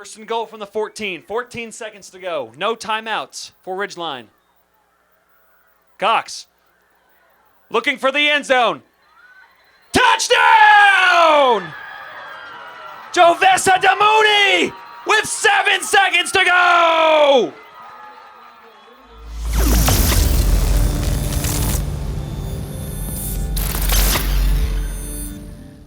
First and goal from the 14. 14 seconds to go. No timeouts for Ridgeline. Cox looking for the end zone. Touchdown! Jovessa Damouni with 7 seconds to go!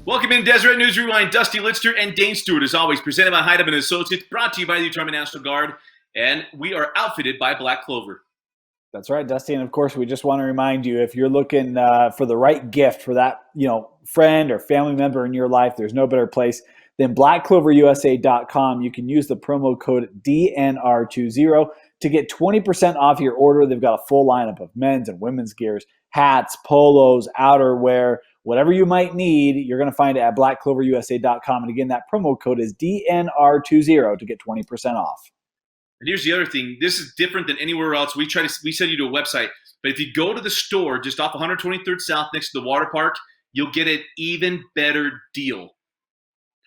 Welcome in Deseret News Rewind. Dusty Litster and Dane Stewart, as always, presented by Hyde Associates, brought to you by the Utah National Guard, and we are outfitted by Black Clover. That's right, Dusty. And of course, we just want to remind you, if you're looking for the right gift for that, friend or family member in your life, there's no better place than blackcloverusa.com. You can use the promo code DNR20 to get 20% off your order. They've got a full lineup of men's and women's gears, hats, polos, outerwear, whatever you might need, you're going to find it at blackcloverusa.com. And again, that promo code is DNR20 to get 20% off. And here's the other thing. This is different than anywhere else. We send you to a website. But if you go to the store just off 123rd South next to the water park, you'll get an even better deal.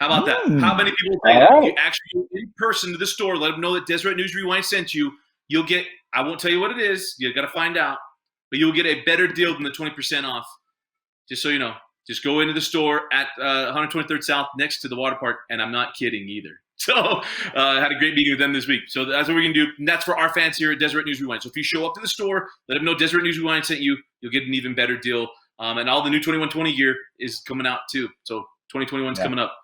How about that? How many people think if you actually go in person to the store, let them know that Deseret News Rewind sent you, you'll get, I won't tell you what it is. You got to find out. But you'll get a better deal than the 20% off. Just so you know, just go into the store at 123rd South next to the water park, and I'm not kidding either. So I had a great meeting with them this week. So that's what we're going to do, and that's for our fans here at Deseret News Rewind. So if you show up to the store, let them know Deseret News Rewind sent you, you'll get an even better deal. And all the new 21-20 gear is coming out too. So 2021 is coming up.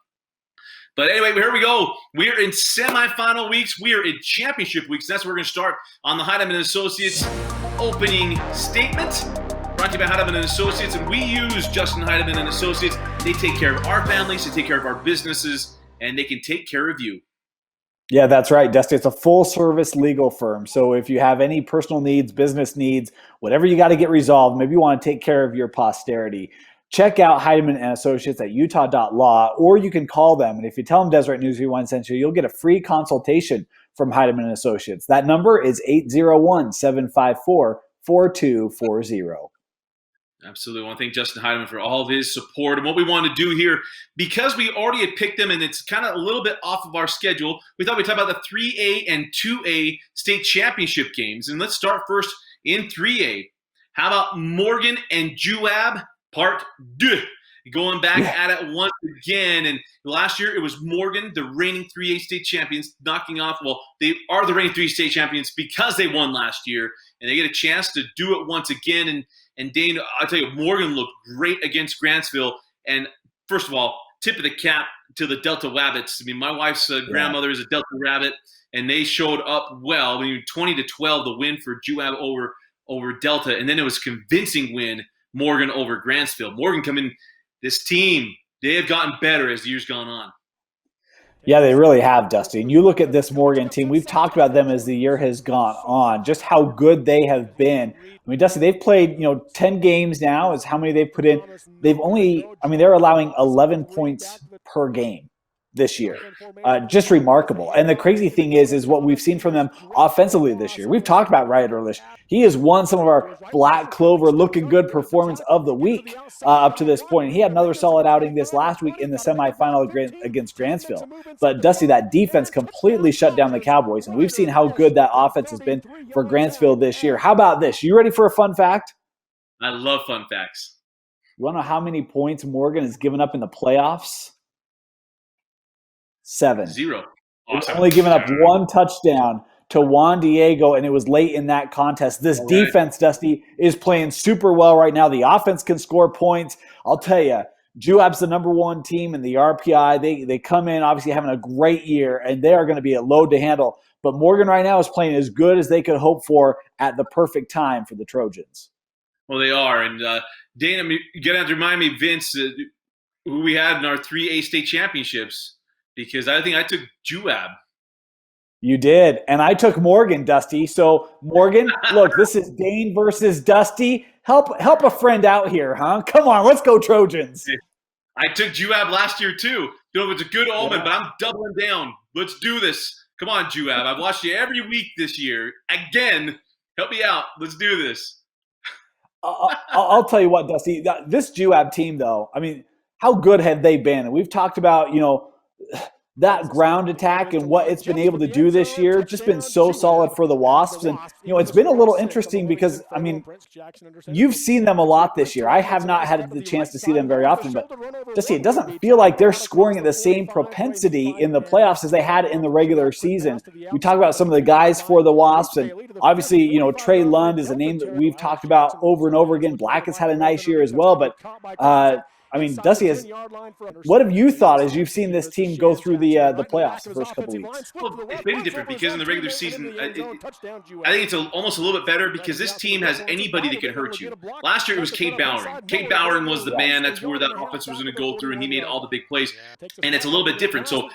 But anyway, here we go. We're in semifinal weeks. We are in championship weeks. That's where we're going to start on the Heidemann Associates opening statement. Brought to you by Heidemann Associates, and we use Justin Heidemann Associates. They take care of our families, they take care of our businesses, and they can take care of you. Yeah, that's right, Dusty. It's a full-service legal firm. So if you have any personal needs, business needs, whatever you got to get resolved, maybe you want to take care of your posterity, check out Heidemann & Associates at utah.law, or you can call them. And if you tell them Deseret News Rewind sent you, you'll get a free consultation from Heidemann & Associates. That number is 801-754-4240. Absolutely. I want to thank Justin Heidemann for all of his support. And what we want to do here, because we already had picked them and it's kind of a little bit off of our schedule, we thought we'd talk about the 3A and 2A state championship games. And let's start first in 3A. How about Morgan and Juab, part 2? Going back at it once again. And last year it was Morgan, the reigning 3A state champions, knocking off, well, they are the reigning 3A state champions because they won last year. And they get a chance to do it once again. And Dane, I'll tell you, Morgan looked great against Grantsville. And first of all, tip of the cap to the Delta Rabbits. I mean, my wife's grandmother is a Delta Rabbit, and they showed up well. I mean, 20-12, the win for Juab over Delta. And then it was a convincing win, Morgan over Grantsville. Morgan coming, this team, they have gotten better as the year's gone on. Yeah, they really have, Dusty. And you look at this Morgan team, we've talked about them as the year has gone on, just how good they have been. I mean, Dusty, they've played, 10 games now is how many they've put in. They're allowing 11 points per game this year. Just remarkable. And the crazy thing is what we've seen from them offensively this year. We've talked about Wright Ehrlich. He has won some of our Black Clover looking good performance of the week up to this point. He had another solid outing this last week in the semifinal against Grantsville. But Dusty, that defense completely shut down the Cowboys. And we've seen how good that offense has been for Grantsville this year. How about this? You ready for a fun fact? I love fun facts. You want to know how many points Morgan has given up in the playoffs? 7. 0. Awesome. He's only given up one touchdown to Juan Diego, and it was late in that contest. This defense, Dusty, is playing super well right now. The offense can score points. I'll tell you, Juab's the number 1 team in the RPI. They come in obviously having a great year, and they are going to be a load to handle. But Morgan right now is playing as good as they could hope for at the perfect time for the Trojans. Well, they are. And Dane, you're going to have to remind me, Vince, who we had in our 3A state championships, because I think I took Juab. You did. And I took Morgan, Dusty. So, Morgan, look, this is Dane versus Dusty. Help a friend out here, huh? Come on, let's go Trojans. I took Juab last year, too. It's a good omen, but I'm doubling down. Let's do this. Come on, Juab. I've watched you every week this year. Again, help me out. Let's do this. I'll tell you what, Dusty. This Juab team, though, I mean, how good have they been? And we've talked about, that ground attack and what it's been able to do this year, just been so solid for the Wasps. And, it's been a little interesting because, you've seen them a lot this year. I have not had the chance to see them very often, but just it doesn't feel like they're scoring at the same propensity in the playoffs as they had in the regular season. We talk about some of the guys for the Wasps, and obviously, Trey Lund is a name that we've talked about over and over again. Black has had a nice year as well, but Dusty, what have you thought as you've seen this team go through the playoffs the first couple weeks? Well, it's maybe different because in the regular season, I think it's almost a little bit better because this team has anybody that can hurt you. Last year it was Caden Bowering. Caden Bowering was the man. That's where that offense was going to go through, and he made all the big plays. And it's a little bit different. So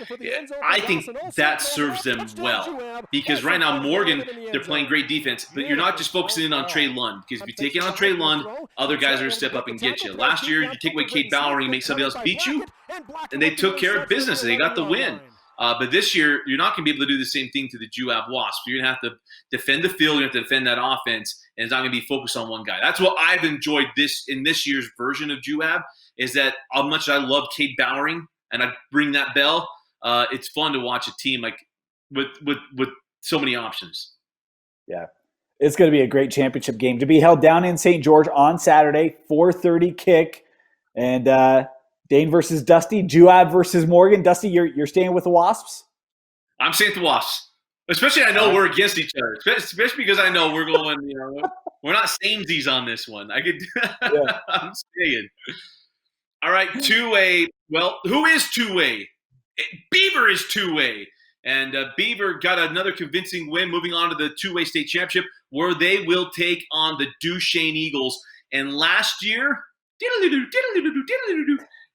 I think that serves them well because right now Morgan, they're playing great defense, but you're not just focusing in on Trey Lund because if you take it on Trey Lund, other guys are going to step up and get you. Last year, you take away Caden Bowering and make somebody else beat you, and they took care of business. They got the win. But this year, you're not going to be able to do the same thing to the Juab Wasps. You're going to have to defend the field. You're going to have to defend that offense, and it's not going to be focused on one guy. That's what I've enjoyed in this year's version of Juab is that how much I love Cade Bowering, and I ring that bell. It's fun to watch a team like with so many options. Yeah. It's going to be a great championship game to be held down in St. George on Saturday, 4:30 kick. And Dane versus Dusty, Juab versus Morgan. Dusty, you're staying with the Wasps? I'm staying with the Wasps. Especially I know we're against each other. Especially because I know we're going, we're not samesies on this one. I'm staying. All right, two-way. Well, who is two-way? Beaver is two-way. And Beaver got another convincing win moving on to the two-way state championship where they will take on the Duchesne Eagles. And last year,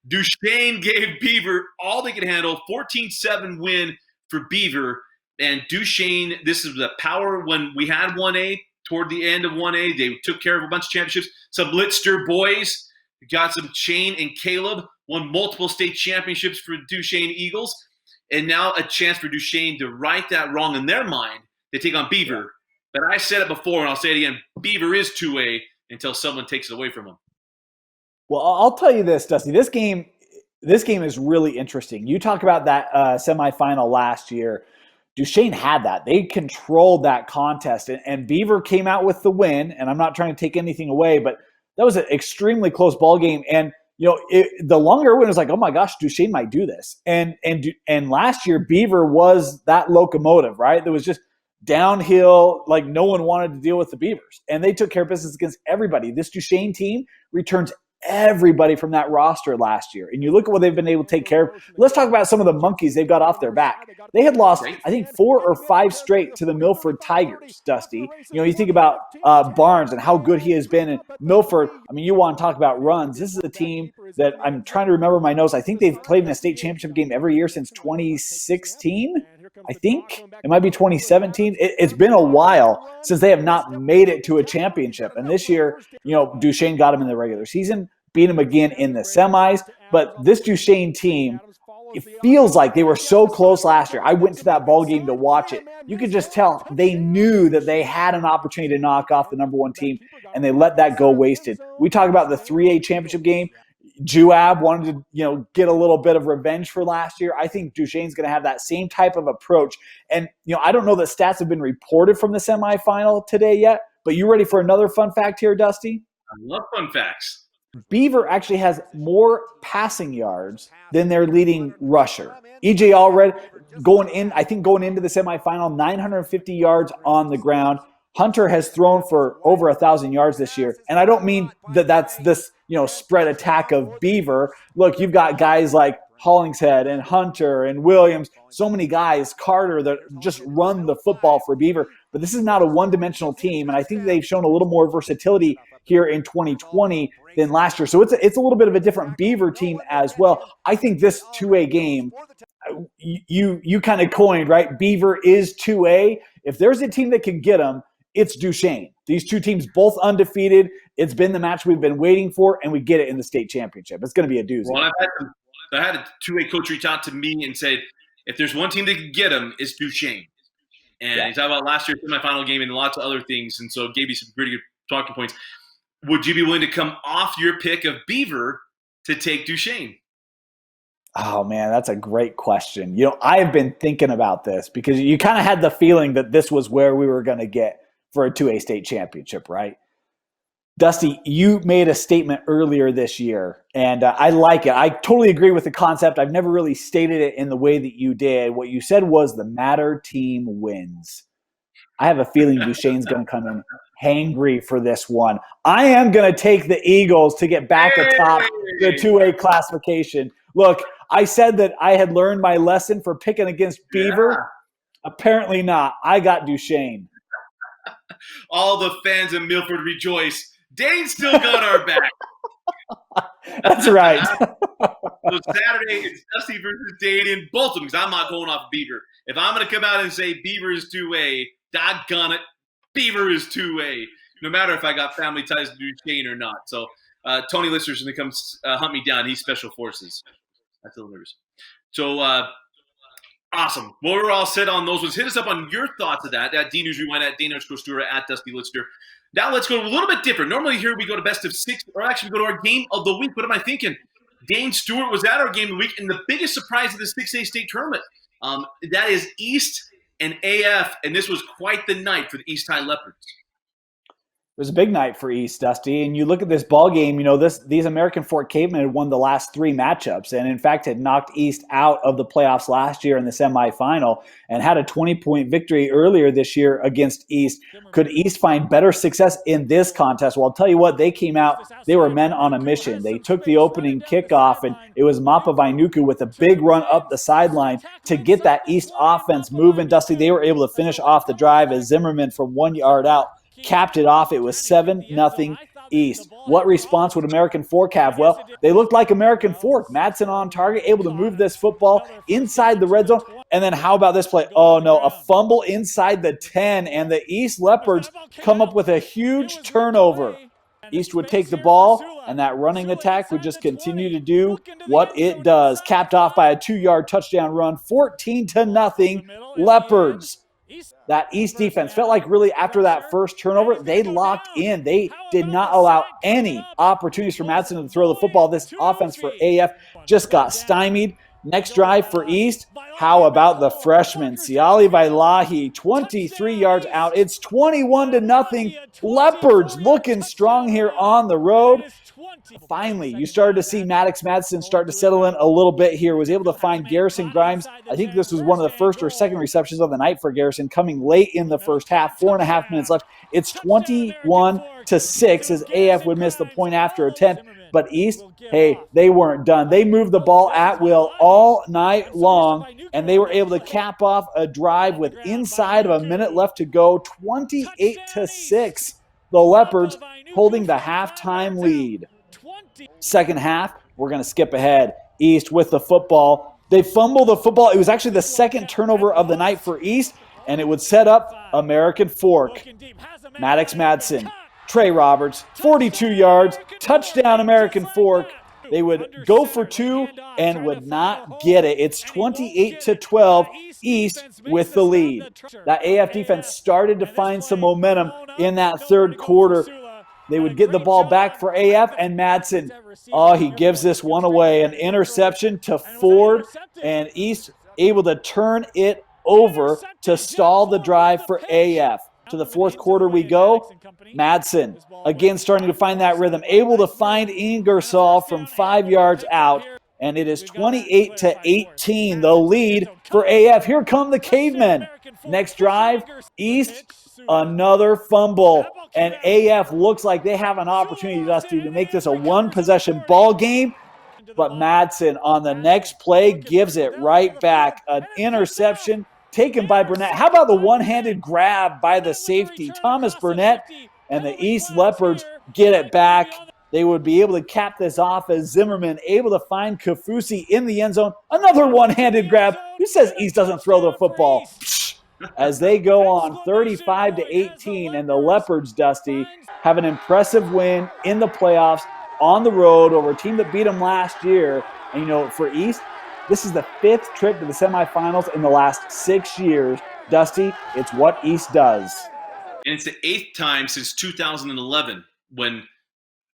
Duchesne gave Beaver all they could handle, 14-7 win for Beaver. And Duchesne, this is the power when we had 1A, toward the end of 1A, they took care of a bunch of championships. Some Litster boys, got some Shane and Caleb, won multiple state championships for Duchesne Eagles. And now a chance for Duchesne to right that wrong in their mind. They take on Beaver. But I said it before, and I'll say it again, Beaver is 2A until someone takes it away from them. Well, I'll tell you this, Dusty. This game is really interesting. You talk about that semifinal last year. Duchesne had that. They controlled that contest, and Beaver came out with the win. And I'm not trying to take anything away, but that was an extremely close ball game. And the longer it went, it was like, oh my gosh, Duchesne might do this. And last year, Beaver was that locomotive, right? There was just downhill, like no one wanted to deal with the Beavers. And they took care of business against everybody. This Duchesne team returns everybody from that roster last year. And you look at what they've been able to take care of. Let's talk about some of the monkeys they've got off their back. They had lost, I think, 4 or 5 straight to the Milford Tigers, Dusty. You think about Barnes and how good he has been. And Milford, you want to talk about runs. This is a team that I'm trying to remember my notes. I think they've played in a state championship game every year since 2016. I think it might be 2017. It's been a while since they have not made it to a championship. And this year, Duchesne got them in the regular season, beat them again in the semis. But this Duchesne team, it feels like they were so close last year. I went to that ball game to watch it. You could just tell they knew that they had an opportunity to knock off the number 1 team, and they let that go wasted. We talk about the 3A championship game. Juab wanted to, get a little bit of revenge for last year. I think Duchesne's going to have that same type of approach. And, I don't know that stats have been reported from the semifinal today yet, but you ready for another fun fact here, Dusty? I love fun facts. Beaver actually has more passing yards than their leading rusher. EJ Allred going into the semifinal, 950 yards on the ground. Hunter has thrown for over 1,000 yards this year. And I don't mean that that's this, spread attack of Beaver. Look, you've got guys like Hollingshead and Hunter and Williams, so many guys, Carter, that just run the football for Beaver. But this is not a one-dimensional team, and I think they've shown a little more versatility here in 2020 than last year. So it's a little bit of a different Beaver team as well. I think this 2A game, you kind of coined, right? Beaver is 2A. If there's a team that can get them, it's Duchesne. These two teams both undefeated. It's been the match we've been waiting for, and we get it in the state championship. It's going to be a doozy. Well, I had a 2A coach reach out to me and said, if there's one team that can get them, it's Duchesne. And he talked about last year's semifinal game and lots of other things, and so it gave you some pretty good talking points. Would you be willing to come off your pick of Beaver to take Duchesne? Oh, man, that's a great question. I have been thinking about this because you kind of had the feeling that this was where we were going to get for a 2A state championship, right? Dusty, you made a statement earlier this year, and I like it. I totally agree with the concept. I've never really stated it in the way that you did. What you said was the matter team wins. I have a feeling Duchesne's going to come in hangry for this one. I am going to take the Eagles to get back atop the 2A classification. Look, I said that I had learned my lesson for picking against Beaver. Yeah. Apparently not. I got Duchesne. All the fans of Milford rejoice. Dane still got our back. That's right. So Saturday, it's Dusty versus Dane in both of them, because I'm not going off Beaver. If I'm going to come out and say Beaver is 2A, doggone it, Beaver is 2A, no matter if I got family ties to Duchesne or not. So Tony Lister's going to come hunt me down. He's Special Forces. That's a little nervous. So awesome. Well, we're all set on those ones. Hit us up on your thoughts of that. At D News Rewind, at Dane_Stewart, at Dusty Litster. Now let's go a little bit different. Normally here we go to best of 6, or actually we go to our game of the week. What am I thinking? Dane Stewart was at our game of the week, and the biggest surprise of the 6A state tournament. That is East and AF, and this was quite the night for the East High Leopards. It was a big night for East, Dusty. And you look at this ball game, these American Fork Cavemen had won the last 3 matchups and, in fact, had knocked East out of the playoffs last year in the semifinal and had a 20-point victory earlier this year against East. Could East find better success in this contest? Well, I'll tell you what, they came out, they were men on a mission. They took the opening kickoff, and it was Mapa Vainuku with a big run up the sideline to get that East offense moving. Dusty, they were able to finish off the drive as Zimmerman from 1 yard out capped it off. It was 7-0 East. What response would American Fork have? Well, they looked like American Fork. Madsen on target, able to move this football inside the red zone. And then how about this play? Oh, no, a fumble inside the 10, and the East Leopards come up with a huge turnover. East would take the ball, and that running attack would just continue to do what it does. Capped off by a 2-yard touchdown run, 14-0 Leopards. That East defense felt like really after that first turnover, they locked in. They did not allow any opportunities for Madsen to throw the football. This offense for AF just got stymied. Next drive for East, how about the freshman, Siali Vailahi, 23 yards out. It's 21-0. Leopards looking strong here on the road. Finally, you started to see Maddox Madsen start to settle in a little bit here. Was able to find Garrison Grimes. I think this was one of the first or second receptions of the night for Garrison, coming late in the first half. 4.5 minutes left. It's 21-6 as AF would miss the point after attempt. But East, hey, they weren't done. They moved the ball at will all night long, and they were able to cap off a drive with inside of a minute left to go. 28-6. The Leopards holding the halftime lead. Second half, we're going to skip ahead. East with the football. They fumble the football. It was actually the second turnover of the night for East, and it would set up American Fork. Maddox Madsen, Trey Roberts, 42 yards, touchdown American Fork. They would go for 2 and would not get it. It's 28-12, East with the lead. That AF defense started to find some momentum in that third quarter. They would get the ball back for AF, and Madsen, he gives this one away. An interception to Ford, and East able to turn it over to stall the drive for AF. To the fourth quarter we go. Madsen, again starting to find that rhythm, able to find Ingersoll from 5 yards out, and it is 28-18, the lead for AF. Here come the Cavemen. Next drive, East, another fumble, and AF looks like they have an opportunity, Dusty, to make this a one-possession ball game, but Madsen on the next play gives it right back. An interception taken by Burnett. How about the one-handed grab by the safety, Thomas Burnett, and the East Leopards get it back. They would be able to cap this off as Zimmerman able to find Kafusi in the end zone. Another one-handed grab. Who says East doesn't throw the football? As they go on 35-18, and the Leopards, Dusty, have an impressive win in the playoffs on the road over a team that beat them last year. And, for East, this is the 5th trip to the semifinals in the last 6 years. Dusty, it's what East does. And it's the 8th time since 2011 when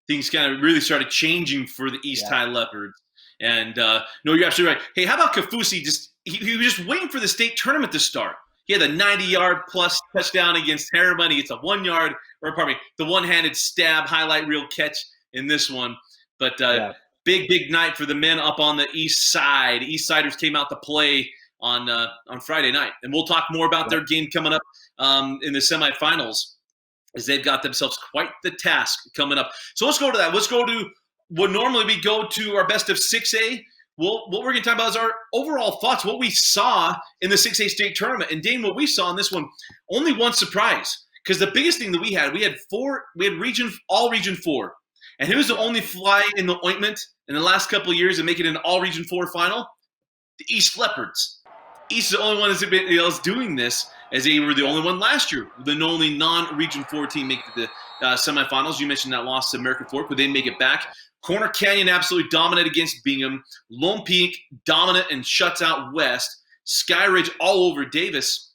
things kind of really started changing for the East High Leopards. And no, you're absolutely right. Hey, how about Kafusi? He was just waiting for the state tournament to start. He had a 90-yard plus touchdown against Harriman. He gets a 1 yard, or pardon me, the one-handed stab highlight reel catch in this one. But big night for the men up on the east side. East Siders came out to play on Friday night, and we'll talk more about their game coming up in the semifinals, as they've got themselves quite the task coming up. So let's go to that. Let's go to what normally we go to our best of 6A. Well, what we're going to talk about is our overall thoughts, what we saw in the 6A state tournament. And Dane, what we saw in this one, only one surprise. Because the biggest thing that we had all Region 4. And who was the only fly in the ointment in the last couple of years to make it an all Region 4 final? The East Leopards. East is the only one that's been doing this, as they were the only one last year. The only non-Region 4 team make the semifinals. You mentioned that loss to American Fork, but they make it back. Corner Canyon absolutely dominant against Bingham. Lone Peak dominant and shuts out West. Sky Ridge all over Davis.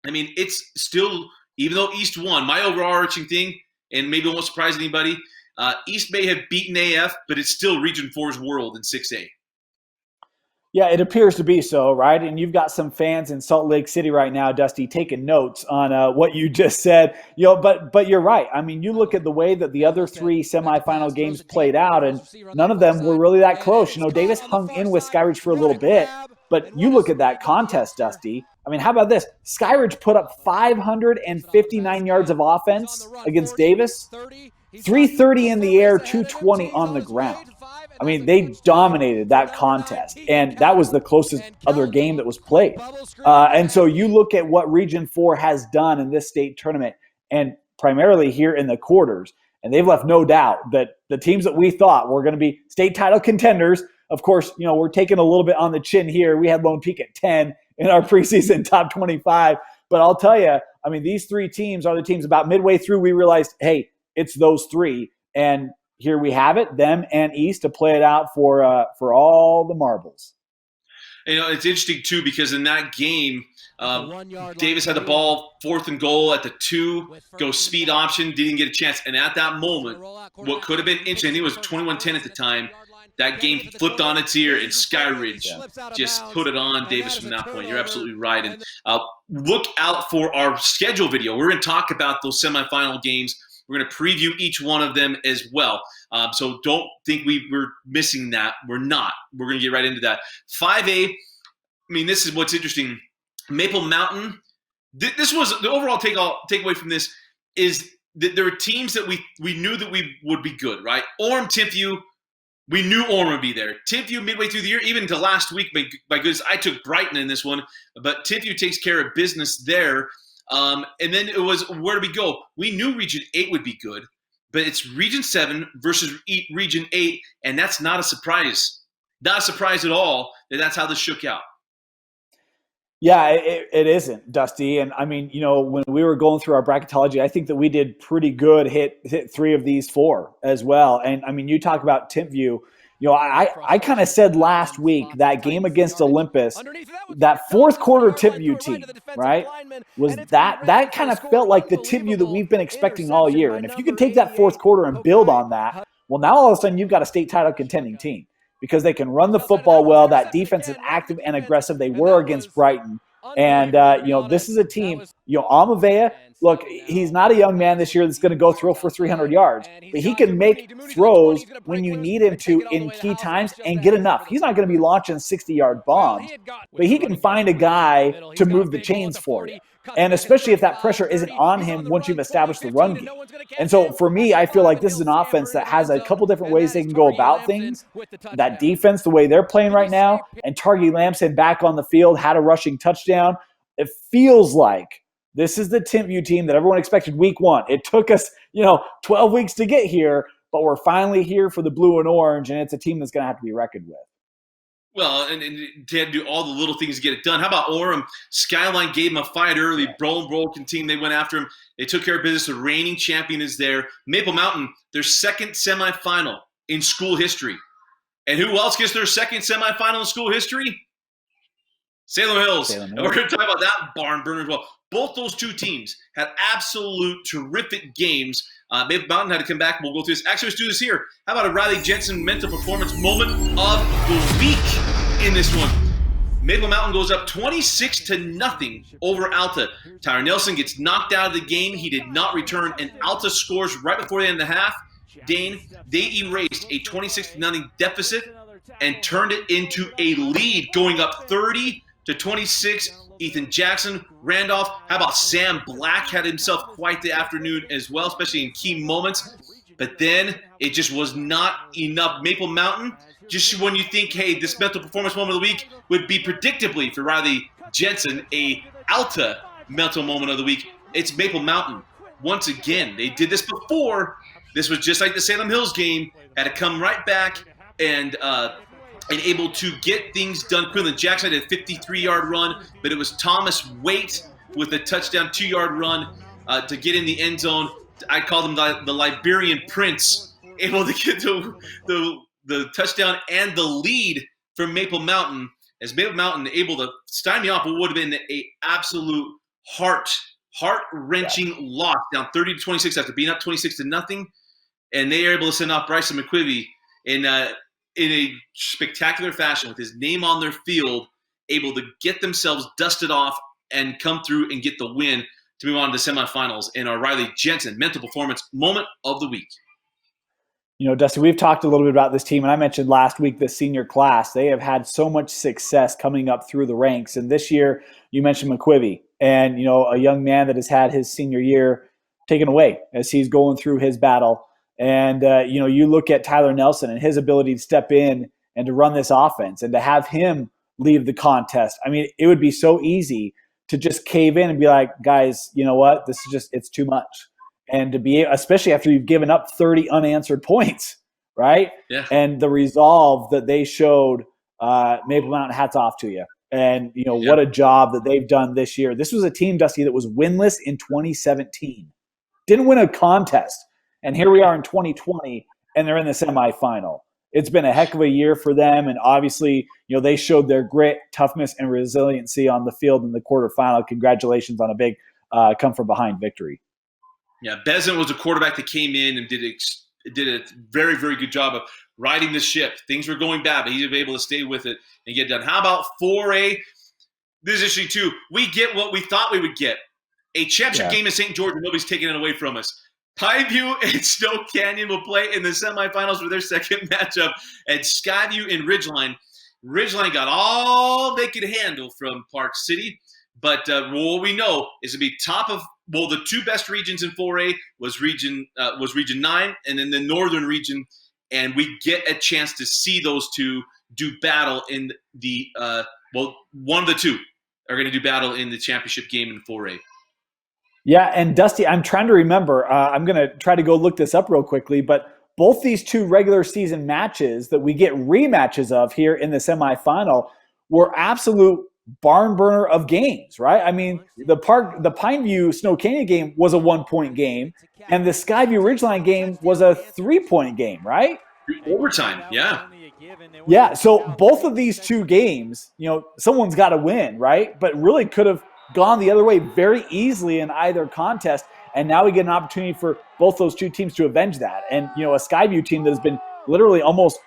I mean, it's still, even though East won, my overarching thing, and maybe it won't surprise anybody, East may have beaten AF, but it's still Region 4's world in 6A. Yeah, it appears to be so, right? And you've got some fans in Salt Lake City right now, Dusty, taking notes on what you just said. But you're right. I mean, you look at the way that the other 3 semifinal games played out, and none of them were really that close. Davis hung in with Skyridge for a little bit, but you look at that contest, Dusty. I mean, how about this? Skyridge put up 559 yards of offense against Davis, 330 in the air, 220 on the ground. I mean, they dominated that contest, and that was the closest other game that was played. And so you look at what Region 4 has done in this state tournament, and primarily here in the quarters, and they've left no doubt that the teams that we thought were going to be state title contenders, of course, we're taking a little bit on the chin here. We had Lone Peak at 10 in our preseason top 25. But I'll tell you, I mean, these 3 teams are the teams about midway through we realized, hey, it's those 3. And here we have it, them and East, to play it out for all the marbles. It's interesting, too, because in that game, Davis had the ball 4th and goal at the 2, go speed option, didn't get a chance. And at that moment, what could have been interesting, I think it was 21-10 at the time, that game flipped on its ear, and Sky Ridge just put it on Davis from that point. You're absolutely right. And look out for our schedule video. We're going to talk about those semifinal games. We're going to preview each one of them as well. So don't think we're missing that. We're not. We're going to get right into that. 5A, I mean, this is what's interesting. Maple Mountain, this was the overall takeaway from this is that there were teams that we knew that we would be good, right? Aurum, Timpview, we knew Aurum would be there. Timpview midway through the year, even to last week, my goodness, I took Brighton in this one, but Timpview takes care of business there. And then it was, where do we go? We knew Region 8 would be good, but it's Region 7 versus Region 8, and that's not a surprise. Not a surprise at all that's how this shook out. Yeah, it isn't, Dusty. And I mean, when we were going through our bracketology, I think that we did pretty good, hit 3 of these 4 as well. And I mean, you talk about Timpview. I kind of said last week that game against Olympus, that 4th quarter Timpview team, right, was that kind of felt like the Timpview that we've been expecting all year. And if you could take that 4th quarter and build on that, well, now all of a sudden you've got a state title contending team because they can run the football well. That defense is active and aggressive. They were against Brighton. And, this is a team, Amavea, look, he's not a young man this year that's going to go throw for 300 yards, but he can make throws when you need him to in key times and get enough. He's not going to be launching 60-yard bombs, but he can find a guy to move the chains for you. And especially if that pressure isn't on him once you've established the run game. And so for me, I feel like this is an offense that has a couple different ways they can go about things. That defense, the way they're playing right now, and Targi Lamson back on the field, had a rushing touchdown. It feels like this is the Timpview team that everyone expected week 1. It took us, 12 weeks to get here, but we're finally here for the blue and orange, and it's a team that's going to have to be reckoned with. Well, and to do all the little things to get it done. How about Aurum? Skyline gave him a fight early. Broken team, they went after him. They took care of business. The reigning champion is there. Maple Mountain, their 2nd semifinal in school history. And who else gets their 2nd semifinal in school history? Salem Hills. Salem And Hills. we're going to talk about that barn burner as well. Both those two teams had absolute terrific games. Maple Mountain had to come back. We'll go through this. Actually, let's do this here. How about a Riley Jensen mental performance moment of the week in this one? Maple Mountain goes up 26-0 over Alta. Tyler Nelson gets knocked out of the game. He did not return, and Alta scores right before the end of the half. Dane, they erased a 26-0 deficit and turned it into a lead, going up 30-26. Ethan Jackson, Randolph. How about Sam Black had himself quite the afternoon as well, especially in key moments. But then it just was not enough. Maple Mountain, just when you think, hey, this mental performance moment of the week would be predictably for Riley Jensen, a Alta mental moment of the week, it's Maple Mountain. Once again, they did this before. This was just like the Salem Hills game. Had to come right back and able to get things done. Quinlan Jackson had a 53-yard run, but it was Thomas Waite with a touchdown 2-yard run to get in the end zone. I call him the Liberian Prince, able to get the touchdown and the lead for Maple Mountain, as Maple Mountain able to stymie off what would have been an absolute heart-wrenching loss, down 30-26 after being up 26-0, and they are able to send off Bryson McQuivey in a spectacular fashion with his name on their field, able to get themselves dusted off and come through and get the win to move on to the semifinals in our Riley Jensen mental performance moment of the week. You know, Dusty, we've talked a little bit about this team, and I mentioned last week the senior class. They have had so much success coming up through the ranks. And this year, you mentioned McQuivey, and, you know, a young man that has had his senior year taken away as he's going through his battle. And, you know, you look at Tyler Nelson and his ability to step in and to run this offense and to have him leave the contest. I mean, it would be so easy to just cave in and be like, guys, you know what? This is just, it's too much. And to be, especially after you've given up 30 unanswered points, right? Yeah. And the resolve that they showed, Maple Mountain, hats off to you. And, you know, what a job that they've done this year. This was a team, Dusty, that was winless in 2017. Didn't win a contest. And here we are in 2020, and they're in the semifinal. It's been a heck of a year for them, and obviously, you know, they showed their grit, toughness, and resiliency on the field in the quarterfinal. Congratulations on a big come-from-behind victory. Yeah, Bezin was a quarterback that came in and did a very, very good job of riding the ship. Things were going bad, but he was able to stay with it and get done. How about 4A? This is interesting, too. We get what we thought we would get. A championship game in St. George, and nobody's taking it away from us. Pineview and Snow Canyon will play in the semifinals for their second matchup at Skyview and Ridgeline. Ridgeline got all they could handle from Park City, but what we know is to be top of the two best regions in 4A was Region 9, and then the Northern region, and we get a chance to see those two do battle in the one of the two are going to do battle in the championship game in 4A. Yeah, and Dusty, I'm trying to remember. I'm going to try to go look this up real quickly, but both these two regular season matches that we get rematches of here in the semifinal were absolute barn burner of games, right? I mean, the Pineview Snow Canyon game was a 1-point game, and the Skyview Ridgeline game was a 3-point game, right? Overtime, yeah. Yeah, so both of these two games, you know, someone's got to win, right? But really could have gone the other way very easily in either contest, and now we get an opportunity for both those two teams to avenge that. And, you know, a Skyview team that has been literally almost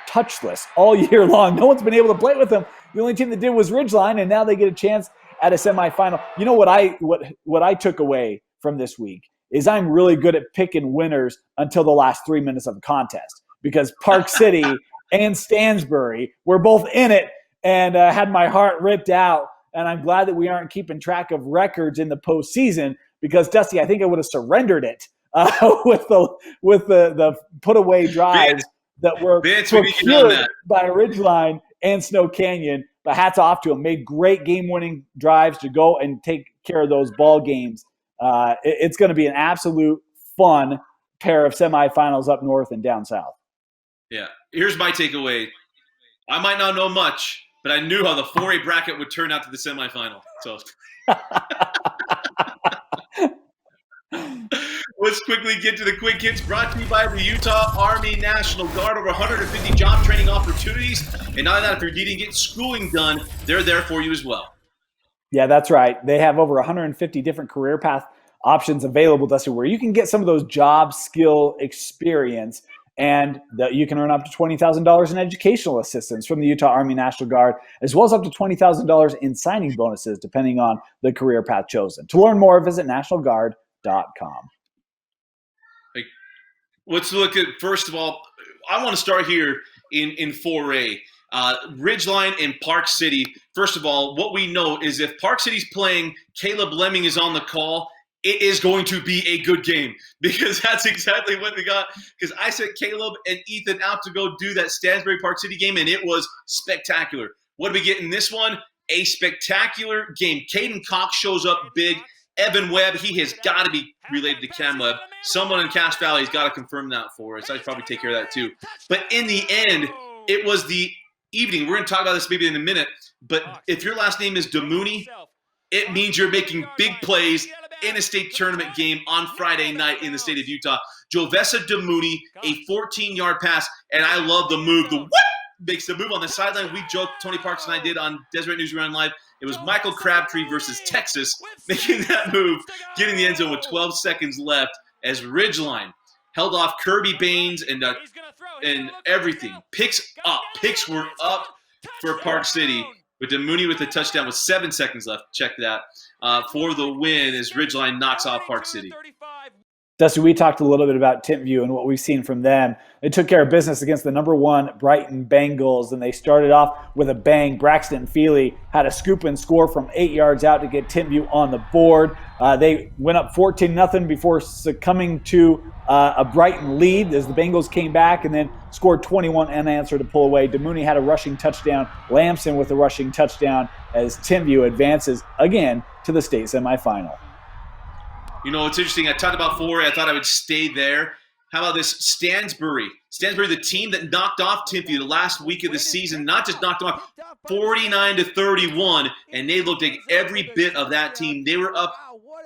touchless all year long. No one's been able to play with them. The only team that did was Ridgeline, and now they get a chance at a semifinal. You know what I took away from this week is I'm really good at picking winners until the last 3 minutes of the contest, because Park City and Stansbury were both in it and had my heart ripped out. And I'm glad that we aren't keeping track of records in the postseason, because, Dusty, I think I would have surrendered it with the put away drives that were procured by Ridgeline and Snow Canyon. But hats off to them. Made great game-winning drives to go and take care of those ball games. It's going to be an absolute fun pair of semifinals up north and down south. Yeah. Here's my takeaway. I might not know much, but I knew how the 4A bracket would turn out to the semifinal. So Let's quickly get to the quick hits brought to you by the Utah Army National Guard. Over 150 job training opportunities. And not only that, if you're needing to get schooling done, they're there for you as well. Yeah, that's right. They have over 150 different career path options available, Dusty, where you can get some of those job skill experience, and you can earn up to $20,000 in educational assistance from the Utah Army National Guard, as well as up to $20,000 in signing bonuses, depending on the career path chosen. To learn more, visit nationalguard.com. Let's look at, first of all, I want to start here in 4A. Ridgeline and Park City. First of all, what we know is if Park City's playing, Caleb Lemming is on the call, it is going to be a good game, because that's exactly what we got. Because I sent Caleb and Ethan out to go do that Stansbury Park City game, and it was spectacular. What do we get in this one? A spectacular game. Caden Cox shows up big. Evan Webb, he has got to be related to Cam Webb. Someone in Cache Valley has got to confirm that for us. I'd probably take care of that too. But in the end, it was the evening. We're going to talk about this maybe in a minute. But if your last name is DeMooney, it means you're making big plays in a state tournament game on Friday night in the state of Utah. Jovessa DeMooney, a 14-yard pass, and I love the move. The whoop makes the move on the sideline. We joked, Tony Parks and I did on Deseret News Rewind Live. It was Michael Crabtree versus Texas making that move, getting the end zone with 12 seconds left as Ridgeline held off Kirby Baines and everything. Picks were up for Park City, with DeMooney with the touchdown with 7 seconds left. Check that. For the win as Ridgeline knocks off Park City. Dusty, we talked a little bit about Timpview and what we've seen from them. They took care of business against the number 1 Brighton Bengals, and they started off with a bang. Braxton Feely had a scoop and score from 8 yards out to get Timpview on the board. They went up 14-0 before succumbing to a Brighton lead as the Bengals came back and then scored 21 unanswered to pull away. DeMooney had a rushing touchdown. Lamson with a rushing touchdown as Timpview advances again to the state semifinal. You know, it's interesting. I talked about 4A. I thought I would stay there. How about this Stansbury? Stansbury, the team that knocked off Timpview the last week of the season, not just knocked them off, 49-31, and they looked like every bit of that team. They were up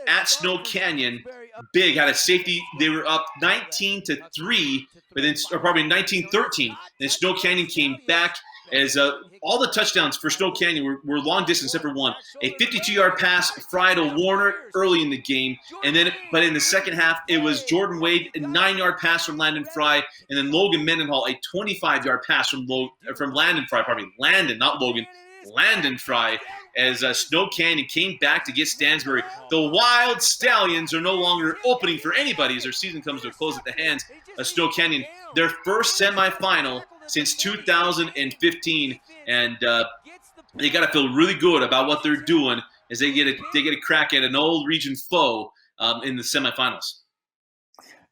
at Snow Canyon big, had a safety. They were up 19-3, but then, or probably 19-13. Then Snow Canyon came back as all the touchdowns for Snow Canyon were long distance except for one. A 52-yard pass fried to Warner early in the game, but in the second half, it was Jordan Wade, a 9-yard pass from Landon Fry, and then Logan Mendenhall, a 25-yard pass from Landon Fry, Landon Fry, as Snow Canyon came back to get Stansbury. The Wild Stallions are no longer opening for anybody as their season comes to a close at the hands of Snow Canyon. Their first semifinal since 2015, and they got to feel really good about what they're doing as they get a crack at an old region foe in the semifinals.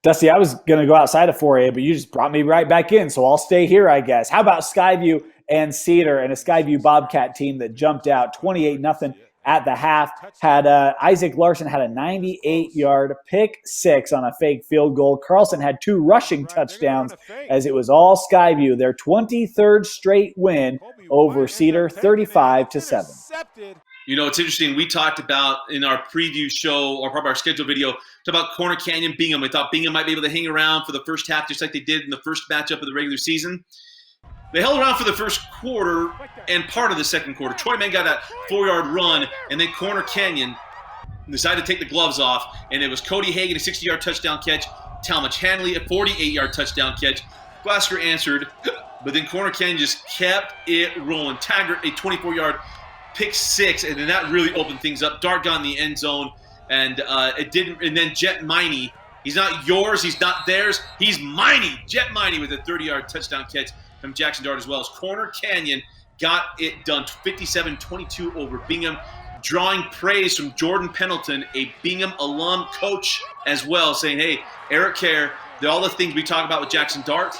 Dusty, I was going to go outside of 4A, but you just brought me right back in, so I'll stay here, I guess. How about Skyview and Cedar, and a Skyview Bobcat team that jumped out 28-0 at the half? Had Isaac Larson had a 98-yard pick six on a fake field goal. Carlson had 2 rushing touchdowns as it was all Skyview. Their 23rd straight win over Cedar, 35-7. You know, it's interesting. We talked about in our preview show, or probably our schedule video, talked about Corner Canyon Bingham. We thought Bingham might be able to hang around for the first half just like they did in the first matchup of the regular season. They held around for the first quarter and part of the second quarter. Troy Mann got that 4-yard run, and then Corner Canyon decided to take the gloves off, and it was Cody Hagan, a 60-yard touchdown catch, Talmadge Hanley, a 48-yard touchdown catch. Glasgow answered, but then Corner Canyon just kept it rolling. Taggart, a 24-yard pick six, and then that really opened things up. Dart got in the end zone, and it didn't. And then Jet Miney, he's not yours, he's not theirs, he's Miney. Jet Miney with a 30-yard touchdown catch from Jackson Dart, as well as Corner Canyon got it done 57-22 over Bingham, drawing praise from Jordan Pendleton, a Bingham alum coach as well, saying, hey, Eric Kerr, all the things we talk about with Jackson Dart,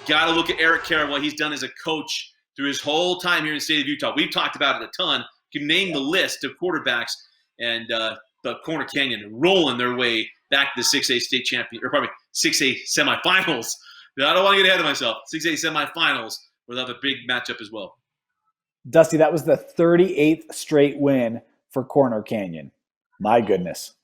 got to look at Eric Kerr and what he's done as a coach through his whole time here in the state of Utah. We've talked about it a ton. You can name the list of quarterbacks, and the Corner Canyon rolling their way back to the 6A state champion, or probably 6A semifinals. I don't want to get ahead of myself. 6A semifinals, where they'll have a big matchup as well. Dusty, that was the 38th straight win for Corner Canyon. My goodness.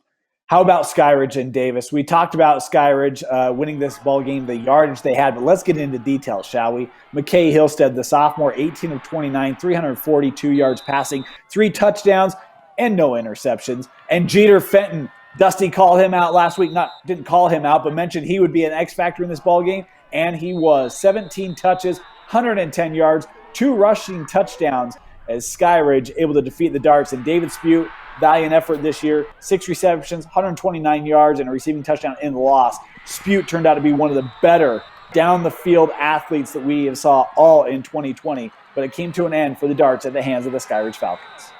How about Skyridge and Davis? We talked about Skyridge winning this ball game, the yardage they had, but let's get into details, shall we? McKay Hillstead, the sophomore, 18 of 29, 342 yards passing, 3 touchdowns, and no interceptions. And Jeter Fenton, Dusty called him out last week. Didn't call him out, but mentioned he would be an X factor in this ball game, and he was. 17 touches, 110 yards, 2 rushing touchdowns as Skyridge able to defeat the Darts. And David Stewart, valiant effort this year, 6 receptions, 129 yards, and a receiving touchdown in the loss. Stewart turned out to be one of the better down-the-field athletes that we saw all in 2020, but it came to an end for the Darts at the hands of the Skyridge Falcons.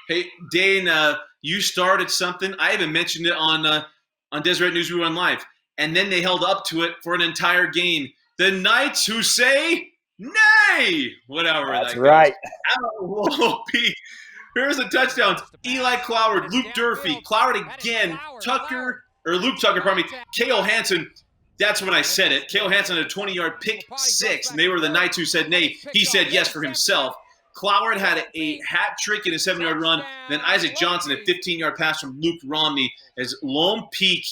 Hey, Dane, you started something. I even mentioned it on Deseret News Rewind Live, and then they held up to it for an entire game. The Knights who say nay, whatever. That's right. Out Peak. Here's the touchdowns. Eli Cloward, Luke Durfee, Cloward again, Luke Tucker, K.O. Hansen. That's when I said it. K.O. Hansen had a 20-yard pick six, and they were the Knights who said nay. He said yes for himself. Cloward had a hat trick in a 7-yard run. Then Isaac Johnson, a 15-yard pass from Luke Romney as Lone Peak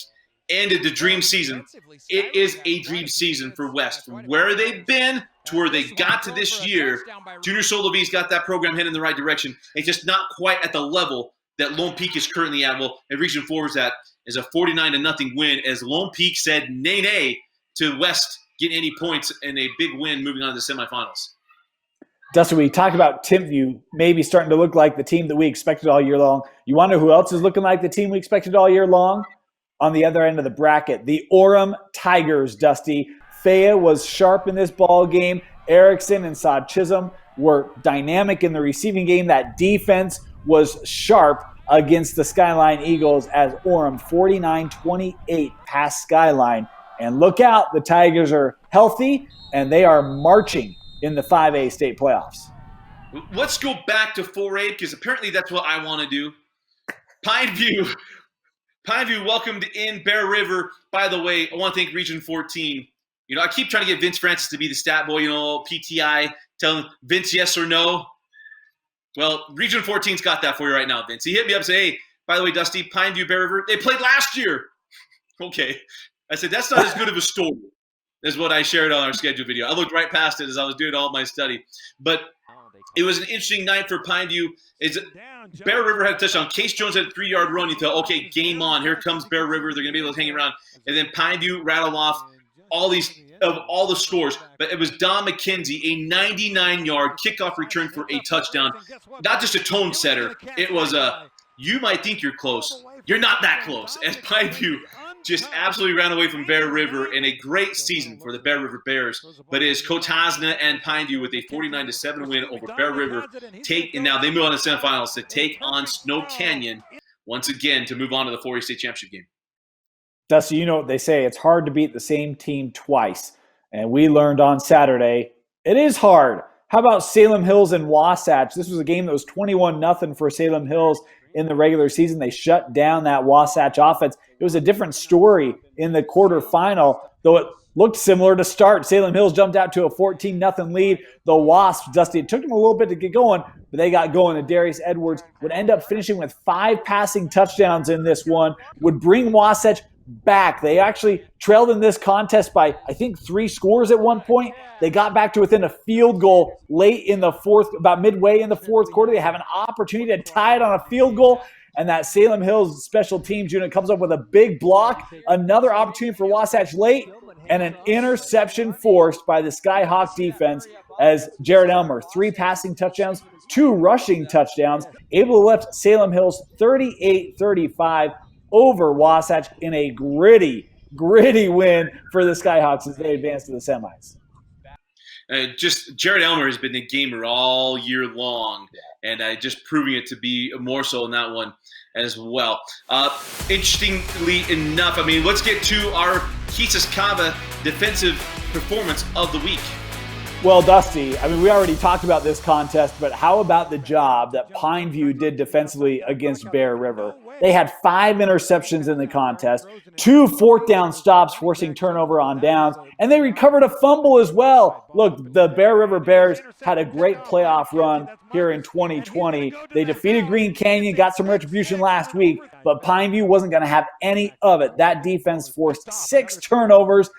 ended the dream season. It is a dream season for West. From where they've been to where they got to this year, Junior Solovey's got that program heading in the right direction. It's just not quite at the level that Lone Peak is currently at. Well, and Region 4 is a 49-0 win as Lone Peak said nay to West getting any points and a big win moving on to the semifinals. Dustin, we talked about Timpview maybe starting to look like the team that we expected all year long. You want to know who else is looking like the team we expected all year long? On the other end of the bracket, the Aurum Tigers, Dusty. Faya was sharp in this ball game. Erickson and Saad Chisholm were dynamic in the receiving game. That defense was sharp against the Skyline Eagles as Aurum 49-28 past Skyline. And look out, the Tigers are healthy and they are marching in the 5A state playoffs. Let's go back to 4A because apparently that's what I want to do. Pineview welcomed in Bear River. By the way, I want to thank Region 14. I keep trying to get Vince Francis to be the stat boy, PTI, telling Vince yes or no. Well, Region 14's got that for you right now, Vince. He hit me up and said, hey, by the way, Dusty, Pineview, Bear River, they played last year. Okay. I said, that's not as good of a story as what I shared on our schedule video. I looked right past it as I was doing all my study. But it was an interesting night for Pineview. Bear River had a touchdown. Case Jones had a 3-yard run. You thought, okay, game on. Here comes Bear River. They're going to be able to hang around. And then Pineview rattled off all the scores. But it was Don McKenzie, a 99-yard kickoff return for a touchdown. Not just a tone setter. It was you might think you're close. You're not that close. As Pineview just absolutely ran away from Bear River in a great season for the Bear River Bears. But it is Coach Hasna and Pineview with a 49-7 win over Bear River. And now they move on to the semifinals to take on Snow Canyon once again to move on to the 4A state championship game. Dusty, you know what they say. It's hard to beat the same team twice. And we learned on Saturday, it is hard. How about Salem Hills and Wasatch? This was a game that was 21-0 for Salem Hills in the regular season. They shut down that Wasatch offense. It was a different story in the quarterfinal, though it looked similar to start. Salem Hills jumped out to a 14-0 lead. The Wasps, Dusty, it took them a little bit to get going, but they got going. And Darius Edwards would end up finishing with 5 passing touchdowns in this one, would bring Wasatch back. They actually trailed in this contest by, I think, 3 scores at one point. They got back to within a field goal late in the fourth, about midway in the fourth quarter. They have an opportunity to tie it on a field goal, and that Salem Hills special teams unit comes up with a big block. Another opportunity for Wasatch late, and an interception forced by the Skyhawk defense as Jared Elmer, 3 passing touchdowns, 2 rushing touchdowns, able to lift Salem Hills 38-35 over Wasatch in a gritty win for the Skyhawks as they advance to the semis. Just Jared Elmer has been a gamer all year long, and just proving it to be more so in that one as well. Interestingly enough, let's get to our Kisas Kava defensive performance of the week. Well, Dusty, I mean, we already talked about this contest, but how about the job that Pineview did defensively against Bear River? They had 5 interceptions in the contest, 2 fourth down stops forcing turnover on downs, and they recovered a fumble as well. Look, the Bear River Bears had a great playoff run here in 2020. They defeated Green Canyon, got some retribution last week, but Pineview wasn't going to have any of it. That defense forced 6 turnovers,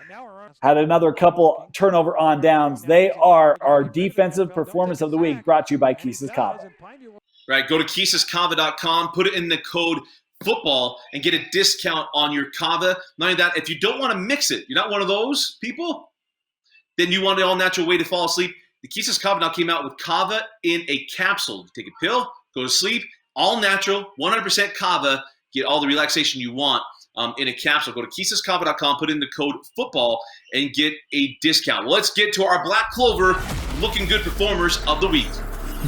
had another couple turnover on downs. They are our defensive performance of the week, brought to you by Keese's Kava. Right, go to KeesesKava.com, put it in the code football, and get a discount on your kava. Not only that, if you don't want to mix it, you're not one of those people, then you want an all-natural way to fall asleep. The Keese's Kava now came out with kava in a capsule. You take a pill, go to sleep, all natural, 100% kava, get all the relaxation you want. In a capsule. Go to KeesesKava.com, put in the code football, and get a discount. Well, let's get to our Black Clover looking good performers of the week.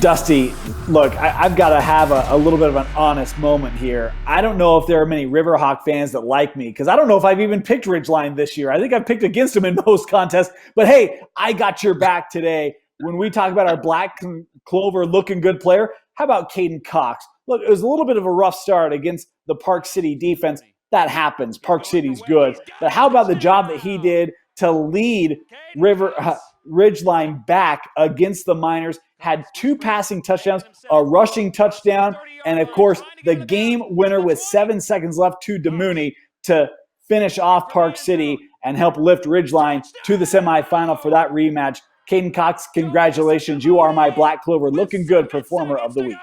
Dusty, look, I've got to have a little bit of an honest moment here. I don't know if there are many Riverhawk fans that like me, because I don't know if I've even picked Ridgeline this year. I think I've picked against them in most contests. But hey, I got your back today. When we talk about our Black Clover looking good player, how about Caden Cox? Look, it was a little bit of a rough start against the Park City defense. That happens. Park City's good. But how about the job that he did to lead Ridgeline back against the Miners? Had 2 passing touchdowns, a rushing touchdown, and, of course, the game winner with 7 seconds left to DeMooney to finish off Park City and help lift Ridgeline to the semifinal for that rematch. Caden Cox, congratulations. You are my Black Clover looking good performer of the week.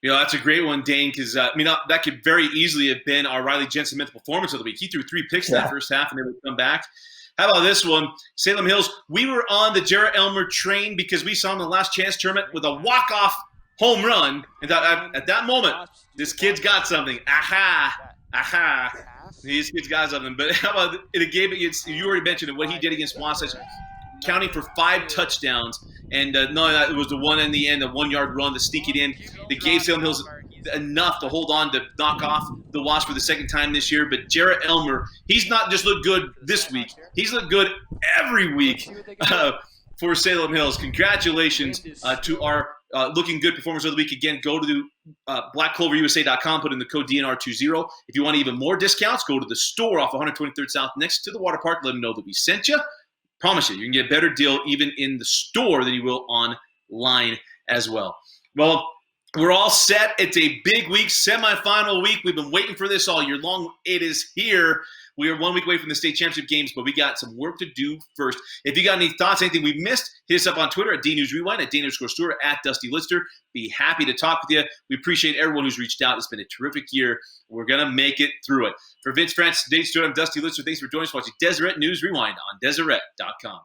You know, that's a great one, Dane, because, that could very easily have been our Riley Jensen mental performance of the week. He threw 3 picks in that first half and they would come back. How about this one? Salem Hills, we were on the Jarrett Elmer train because we saw him in the last chance tournament with a walk-off home run. And thought, at that moment, this kid's got something. Aha. These kids got something. But how about in a game against, you already mentioned it, what he did against Wasatch, counting for 5 touchdowns. And it was the one in the end, the 1-yard run to sneak it in. They gave Salem Hills enough to hold on to knock off the Wasps for the second time this year. But Jarrett Elmer, he's not just looked good this week. He's looked good every week for Salem Hills. Congratulations to our looking good performers of the week. Again, go to blackcloverusa.com, put in the code DNR20. If you want even more discounts, go to the store off 123rd South next to the water park. Let them know that we sent you. Promise you can get a better deal even in the store than you will online as well. Well, we're all set. It's a big week, semifinal week. We've been waiting for this all year long. It is here. We are 1 week away from the state championship games, but we got some work to do first. If you got any thoughts, anything we missed, hit us up on Twitter at News Rewind, at Dane_Stewart, at Dusty Litster. Be happy to talk with you. We appreciate everyone who's reached out. It's been a terrific year. We're going to make it through it. For Vince Francis, Dane Stewart, I'm Dusty Litster. Thanks for joining us watching Deseret News Rewind on Deseret.com.